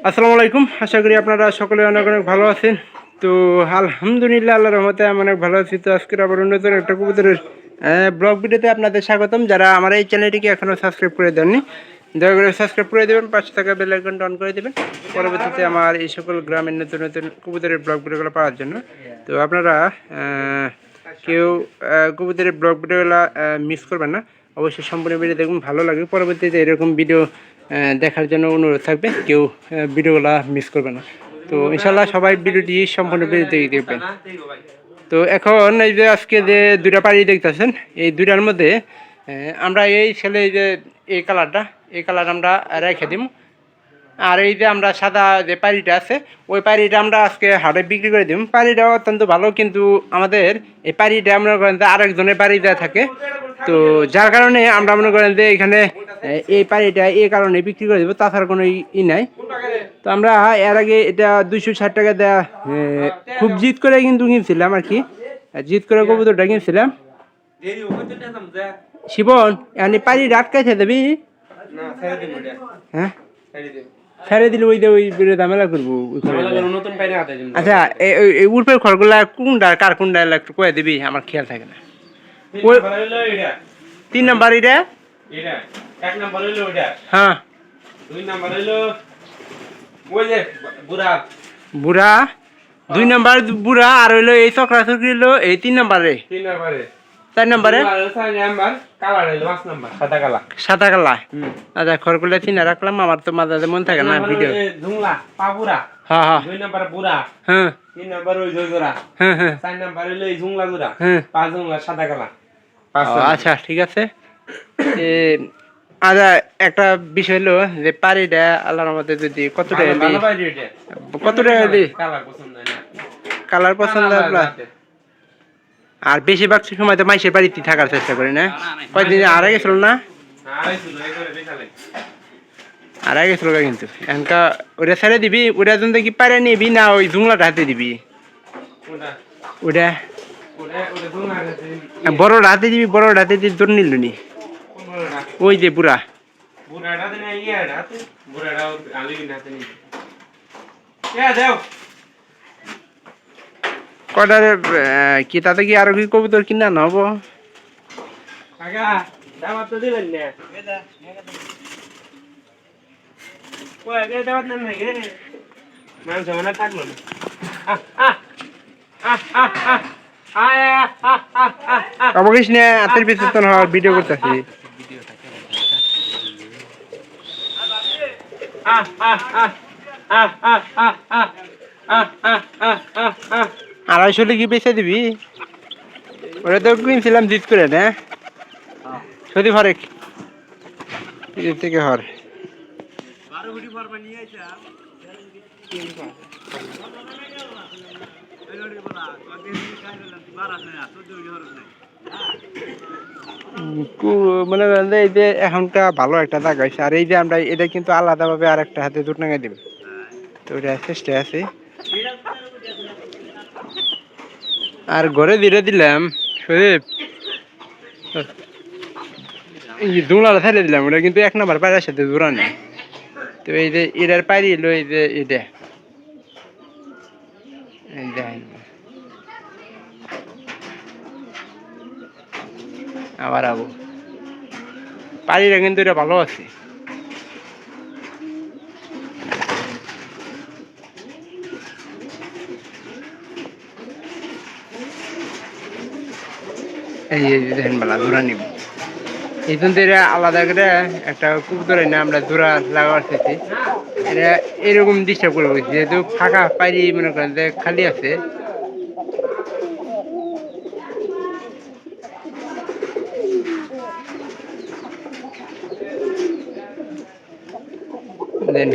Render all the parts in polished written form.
আসসালামু আলাইকুম। আশা করি আপনারা সকলে অনেক অনেক ভালো আছেন। তো আলহামদুলিল্লাহ আল্লাহর রহমতে আমি অনেক ভালো আছি। তো আজকের আবার নতুন একটা কবুতরের ব্লগ ভিডিওতে আপনাদের স্বাগতম। যারা আমার এই চ্যানেলটিকে এখনও সাবস্ক্রাইব করে দেননি, দয়া করে সাবস্ক্রাইব করে দেবেন, পাশে থাকা বেল আইকনটা অন করে দেবেন পরবর্তীতে আমার এই সকল গ্রামের নতুন নতুন কবুতরের ব্লগ ভিডিওগুলো পাওয়ার জন্য। তো আপনারা কেউ কবুতরের ব্লগ ভিডিওগুলো মিস করবেন না, অবশ্যই সম্পূর্ণ ভিডিও দেখুন, ভালো লাগবে। পরবর্তীতে এরকম ভিডিও দেখার জন্য অনুরোধ থাকবে, কেউ ভিডিওগুলো মিস করবে না। তো ইনশাল্লাহ সবাই ভিডিওটি সম্পূর্ণ ভিডিও দেখবেন। তো এখন এই যে আজকে যে দুইটা পাড়ি দেখতেছেন, এই দুইটার মধ্যে আমরা এই ছেলে যে এই কালার আমরা রেখে দিব। আর এই যে আমরা সাদা যে পাড়িটা আছে, ওই পাড়িটা আমরা আজকে হাটে বিক্রি করে দিব। পাড়িটা অত্যন্ত ভালো, কিন্তু আমাদের এই পাড়িটা মনে করেন যে আরেকজনের পাড়ি দেওয়া থাকে। তো যার কারণে আমরা মনে করেন যে এখানে এই পাড়িটা এই কারণে বিক্রি করে দেবো, তাছাড়া কোনো নাই। তো আমরা এর আগে এটা 260 টাকা দেওয়া খুব জিদ করে কিন্তু কিনছিলাম আর কি, জিদ করে কবুতরটা কিনছিলাম। শিবন এখানে পাড়ি আটকাইছে দেবি, হ্যাঁ ছেড়ে দিলে ওই ঝামেলা করবো। আচ্ছা এই উর্পের খড়গুলা কোনটা কার কোনটা একটু কয়ে দিবি, আমার খেয়াল থাকে না। 3 নাম্বার এটা, হ্যাঁ 2 নাম্বার হইলো ওই যে বুড়া 2 নাম্বার বুড়া, আর হইলো এই চক্রা চক্রি হইলো এই 3 নাম্বারে, 4 নাম্বারে সাদা কালা। আচ্ছা খড়গুলা চিনা রাখলাম, আমার তো মাঝে মন থাকে না ভিডিও। হ্যাঁ হ্যাঁ 2 নাম্বার বুড়া, হ্যাঁ 3 নাম্বার ওই জয়জোড়া, হ্যাঁ হ্যাঁ 4 নাম্বার হইলো এই জুংলা জোড়া, হ্যাঁ 5 জুংলা সাদা কালা। আচ্ছা ঠিক আছে। আচ্ছা একটা বিষয় হলো যে পাড়িটা আল্লাহর রহমতে যদি কত টাকা দিই কালার পছন্দ আপনার, আর বেশিরভাগ সময় তো মাইসের বাড়িতে থাকার চেষ্টা করি না। কয়েকদিন আড়া গেছিল না, আড়া গেছিল কিন্তু এখনকার ওটা ছেড়ে দিবি। ওটা জন্য কি পারে নিবি না ওই জুংলাটা হাতে দিবি? ওটা বড় হাতে দিবি, বড় হাতে দিয়ে তোর নিল নি ওই যে বুড়া কটার কি তাতে কি আরো কি কবুতর কিনা নব? থাকলো না অবকিস না হাতের পিছনে ভিডিও করতেছি। আড়াইশো কি বেঁচে দিবি? ওরা তো কিনছিলাম জিত করে না সত্যি হরেক থেকে হর মনে করেন যে এই যে এখনকার ভালো একটা জায়গা হয়েছে। আর এই যে আমরা এটা কিন্তু আলাদাভাবে আর একটা হাতে দুটো টাকা দেবে, তো ওটা চেষ্টা আছে। আর ঘরে ধীরে দিলাম দুলাটা ছেড়ে দিলাম, ওটা কিন্তু 1 নাম্বার পায়ের সাথে জোড়া নেই। তো এই যে এটার পাইরি এলো এই যে এটা দেখেন, আবার আবু পাড়িটা কিন্তু এটা ভালো আছে। এই দেখেন বেলা জোড়া নিব, এই জন্য এটা আলাদা করে একটা কবুতর না আমরা জোড়া লাগাবার চাইছি। এটা এরকম ডিস্টার্ব করে বলছি, যেহেতু ফাঁকা পাইরি মনে করেন যে খালি আছে।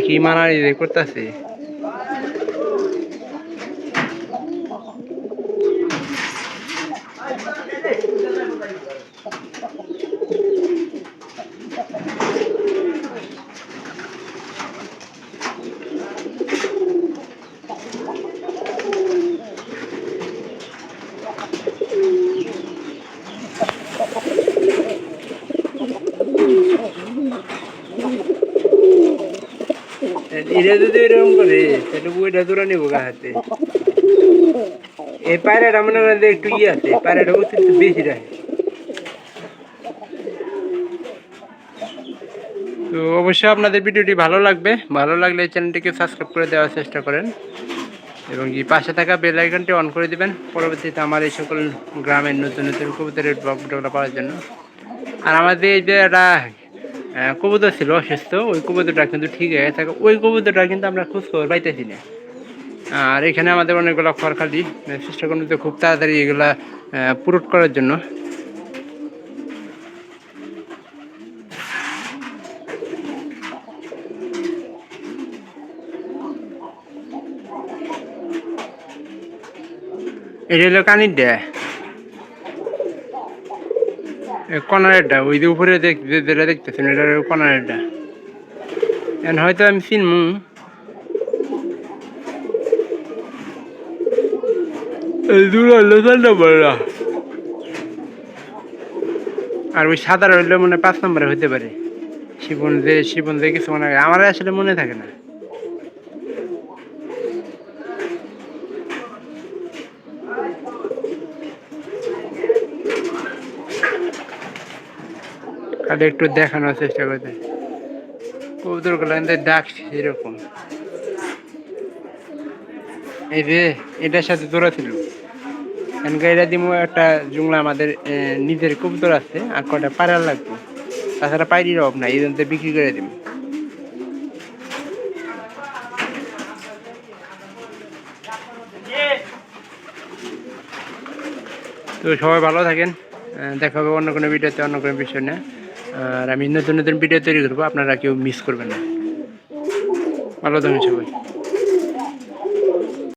কি মানারি করতেছে, এটা যদি এরকম করে তাহলে ওইটা তোরা নেবো গা হাতে। এই পায়রাটা মনে করেন যে একটু ইয়ে আছে, পায়রাটা অতিরিক্ত বেশি রাখে। তো অবশ্যই আপনাদের ভিডিওটি ভালো লাগবে, ভালো লাগলে এই চ্যানেলটিকে সাবস্ক্রাইব করে দেওয়ার চেষ্টা করেন এবং কি পাশে থাকা বেল আইকনটি অন করে দিবেন পরবর্তীতে আমার এই সকল গ্রামের নতুন নতুন কবুতরের ব্লগ ভিডিওগুলো পাওয়ার জন্য। আর আমাদের এই যে একটা কবুতর ছিল অসুস্থ, ওই কবুতরটা কিন্তু ঠিক হয়ে থাকে, ওই কবুতরটা কিন্তু আমরা খোঁজ খবর পাইতেছি না। আর এখানে আমাদের অনেকগুলো খড়খালি, চেষ্টা করুন তো খুব তাড়াতাড়ি এগুলা পুরুট করার জন্য। এটা হলো কানির দেয় কনারেরটা, ওই যে উপরে যেটা দেখতেছেন এটা কনারেরটা। এখন হয়তো আমি চিনমু, আর ওই সাদা হইলে মনে 5 নম্বরে হইতে পারে। শিবন যে কিছু মনে হয় আমার আসলে মনে থাকে না। খালি একটু দেখানোর চেষ্টা করতে কবুতর গুলো ডাক এরকম। এই যে এটার সাথে জোড়া ছিল, এটা দিব একটা জুংলা আমাদের নিজের কবুতর আছে, আর কটা পায়রা লাগবে, তাছাড়া পায়রির অভাব নাই, এই জন্য বিক্রি করে দিব। তো সবাই ভালো থাকেন, দেখা হবে অন্য কোনো ভিডিওতে অন্য কোনো বিষয় না। আর আমি নতুন নতুন ভিডিও তৈরি করবো, আপনারা কেউ মিস করবেন না। ভালো থাকেন সবাই।